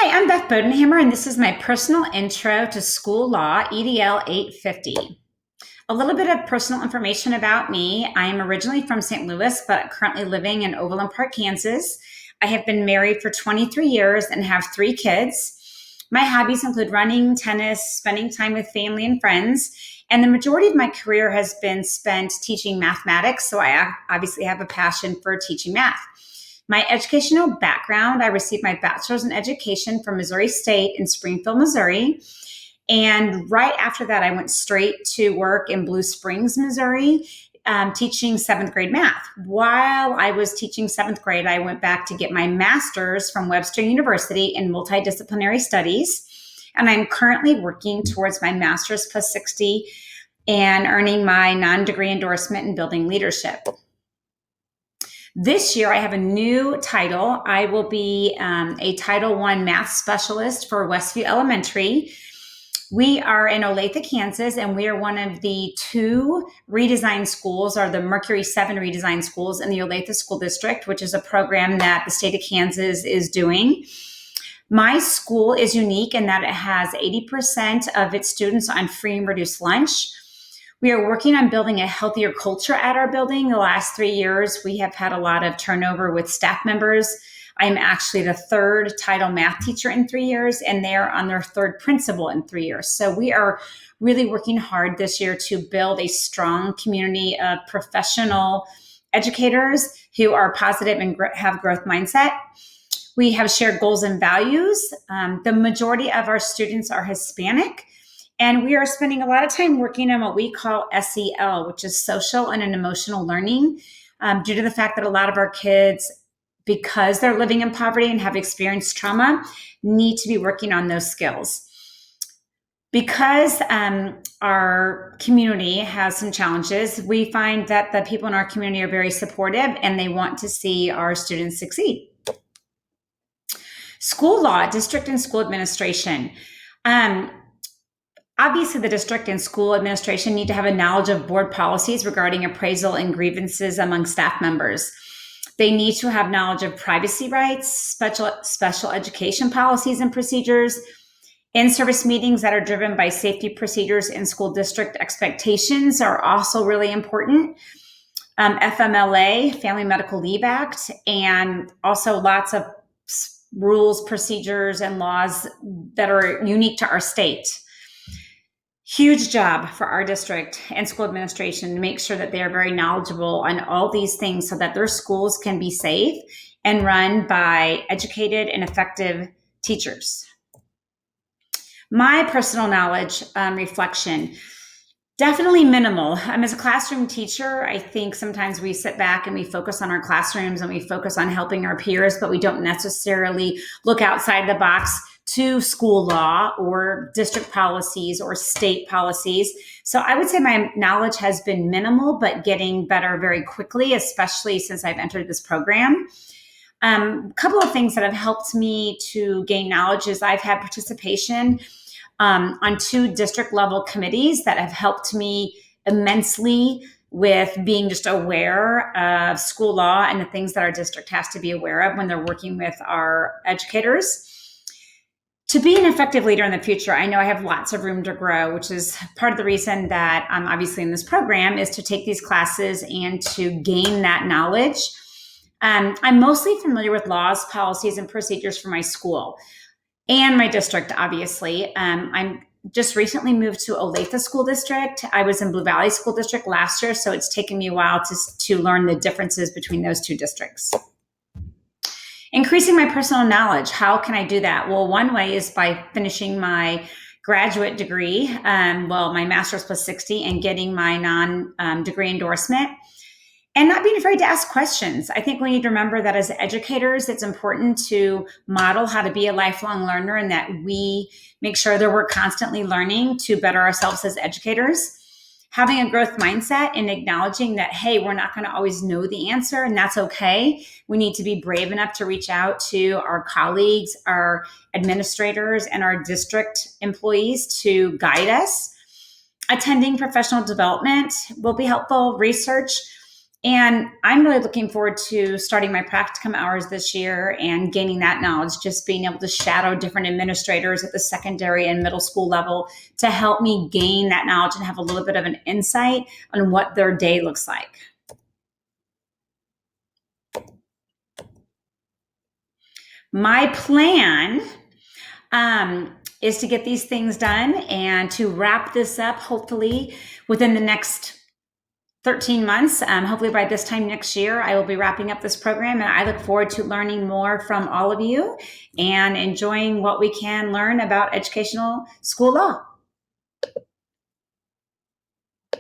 Hi, I'm Beth Bodenhammer, and this is my personal intro to school law, EDL 850. A little bit of personal information about me. I am originally from St. Louis, but currently living in Overland Park, Kansas. I have been married for 23 years and have 3 kids. My hobbies include running, tennis, spending time with family and friends, and the majority of my career has been spent teaching mathematics, so I obviously have a passion for teaching math. My educational background, I received my bachelor's in education from Missouri State in Springfield, Missouri. And right after that, I went straight to work in Blue Springs, Missouri, teaching 7th grade math. While I was teaching 7th grade, I went back to get my master's from Webster University in multidisciplinary studies. And I'm currently working towards my master's plus 60 and earning my non-degree endorsement in building leadership. This year, I have a new title. I will be a Title I math specialist for Westview Elementary. We are in Olathe, Kansas, and we are one of the 2 redesigned schools, or the Mercury 7 redesigned schools in the Olathe School District, which is a program that the state of Kansas is doing. My school is unique in that it has 80% of its students on free and reduced lunch. We are working on building a healthier culture at our building. The last 3 years, we have had a lot of turnover with staff members. I'm actually the 3rd title math teacher in 3 years, and they're on their 3rd principal in 3 years. So we are really working hard this year to build a strong community of professional educators who are positive and have growth mindset. We have shared goals and values. The majority of our students are Hispanic. And we are spending a lot of time working on what we call SEL, which is social and emotional learning, due to the fact that a lot of our kids, because they're living in poverty and have experienced trauma, need to be working on those skills. Because our community has some challenges, we find that the people in our community are very supportive and they want to see our students succeed. School law, district and school administration. Obviously, the district and school administration need to have a knowledge of board policies regarding appraisal and grievances among staff members. They need to have knowledge of privacy rights, special education policies and procedures, in-service meetings that are driven by safety procedures and school district expectations are also really important. FMLA, Family Medical Leave Act, and also lots of rules, procedures, and laws that are unique to our state. Huge job for our district and school administration to make sure that they are very knowledgeable on all these things so that their schools can be safe and run by educated and effective teachers. My personal knowledge reflection, definitely minimal. As a classroom teacher, I think sometimes we sit back and we focus on our classrooms and we focus on helping our peers, but we don't necessarily look outside the box to school law or district policies or state policies. So I would say my knowledge has been minimal, but getting better very quickly, especially since I've entered this program. A couple of things that have helped me to gain knowledge is I've had participation on 2 district level committees that have helped me immensely with being just aware of school law and the things that our district has to be aware of when they're working with our educators. To be an effective leader in the future, I know I have lots of room to grow, which is part of the reason that I'm obviously in this program is to take these classes and to gain that knowledge. I'm mostly familiar with laws, policies, and procedures for my school and my district, obviously. I'm just recently moved to Olathe School District. I was in Blue Valley School District last year, so it's taken me a while to learn the differences between those 2 districts. Increasing my personal knowledge. How can I do that? Well, one way is by finishing my graduate degree, my master's plus 60, and getting my non-degree endorsement. And not being afraid to ask questions. I think we need to remember that as educators, it's important to model how to be a lifelong learner and that we make sure that we're constantly learning to better ourselves as educators. Having a growth mindset and acknowledging that, hey, we're not going to always know the answer, and that's okay. We need to be brave enough to reach out to our colleagues, our administrators, and our district employees to guide us. Attending professional development will be helpful. Research And I'm really looking forward to starting my practicum hours this year and gaining that knowledge, just being able to shadow different administrators at the secondary and middle school level to help me gain that knowledge and have a little bit of an insight on what their day looks like. My plan is to get these things done and to wrap this up hopefully within the next 13 months. Hopefully by this time next year, I will be wrapping up this program, and I look forward to learning more from all of you and enjoying what we can learn about educational school law.